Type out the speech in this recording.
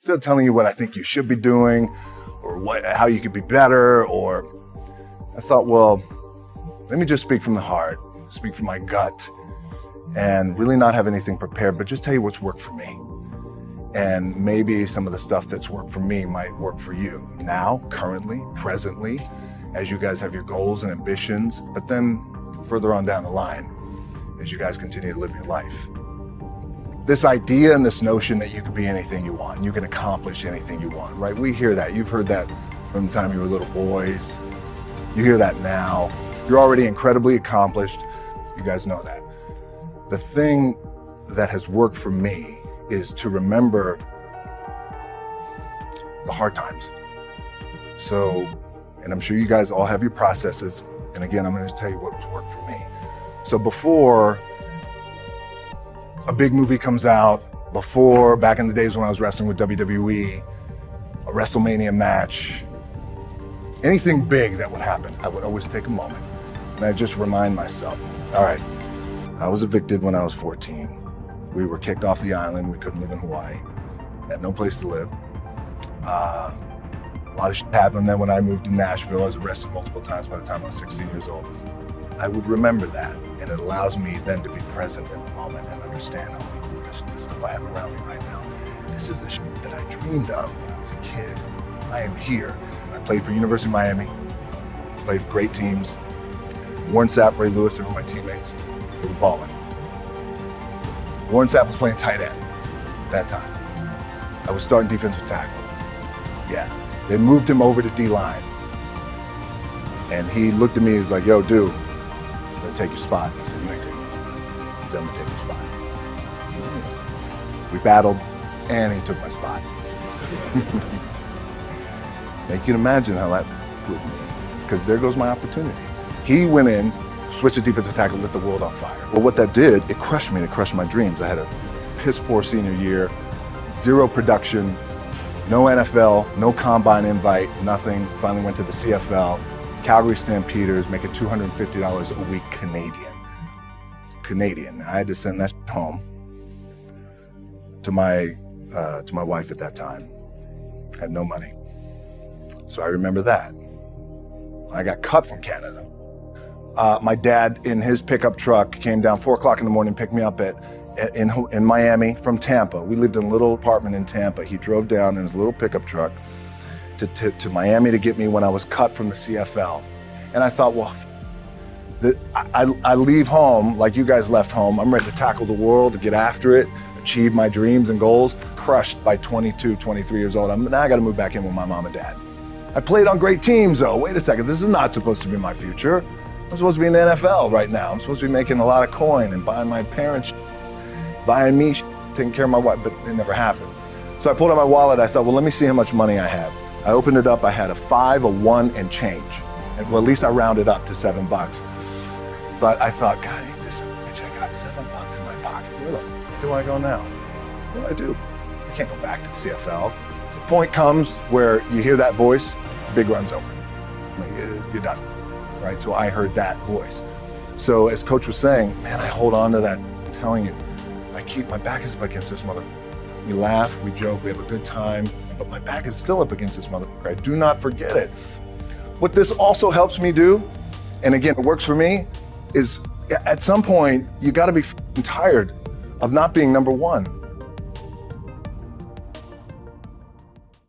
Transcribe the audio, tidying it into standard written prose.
Instead of telling you what I think you should be doing or how you could be better, or I thought, well, let me just speak from the heart, speak from my gut, and really not have anything prepared, but just tell you what's worked for me. And maybe some of the stuff that's worked for me might work for you now, currently, presently, as you guys have your goals and ambitions, but then further on down the line, as you guys continue to live your life. This idea and this notion that you can be anything you want, you can accomplish anything you want, right? We hear that. You've heard that from the time you were little boys. You hear that now. You're already incredibly accomplished. You guys know that. The thing that has worked for me is to remember the hard times. So, and I'm sure you guys all have your processes. And again, I'm going to tell you what's worked for me. So before a big movie comes out, before back in the days when I was wrestling with WWE, a WrestleMania match, anything big that would happen, I would always take a moment and I just remind myself, all right, I was evicted when I was 14. We were kicked off the island. We couldn't live in Hawaii. Had no place to live. A lot of shit happened. Then when I moved to Nashville, I was arrested multiple times by the time I was 16 years old. I would remember that, and it allows me then to be present in the moment and understand, oh, this stuff I have around me right now. This is the shit that I dreamed of when I was a kid. I am here. I played for University of Miami, played for great teams. Warren Sapp, Ray Lewis, they were my teammates. They were balling. Warren Sapp was playing tight end at that time. I was starting defensive tackle. Yeah. They moved him over to D-line. And he looked at me, he's like, yo, dude, I'm gonna take your spot. I said, you ain't taking your spot. He said, I'm gonna take your spot. We battled, and he took my spot. Now you can imagine how that put me, because there goes my opportunity. He went in, switched to defensive tackle, lit the world on fire. Well, what that did, it crushed me, it crushed my dreams. I had a piss poor senior year, zero production, no NFL, no combine invite, nothing. Finally went to the CFL, Calgary Stampeders, making $250 a week Canadian. I had to send that home to my wife at that time. I had no money. So I remember that. I got cut from Canada. My dad, in his pickup truck, came down 4 o'clock in the morning, picked me up in Miami from Tampa. We lived in a little apartment in Tampa. He drove down in his little pickup truck to Miami to get me when I was cut from the CFL. And I thought, well, I leave home like you guys left home. I'm ready to tackle the world, to get after it, achieve my dreams and goals. Crushed by 22, 23 years old. Now I got to move back in with my mom and dad. I played on great teams, though. Wait a second, this is not supposed to be my future. I'm supposed to be in the NFL right now. I'm supposed to be making a lot of coin and buying my parents, buying me, taking care of my wife, but it never happened. So I pulled out my wallet. I thought, well, let me see how much money I have. I opened it up. I had a 5, a 1, and change. And, well, at least I rounded up to $7. But I thought, God, this bitch, I got $7 in my pocket. Where do I go now? What do I do? I can't go back to the CFL. The point comes where you hear that voice, big run's over. Like, you're done, right? So I heard that voice. So as Coach was saying, man, I hold on to that. I'm telling you, my back is up against this mother. We laugh, we joke, we have a good time, but my back is still up against this mother. I do not forget it. What this also helps me do, and again, it works for me, is at some point, you gotta be tired of not being number one.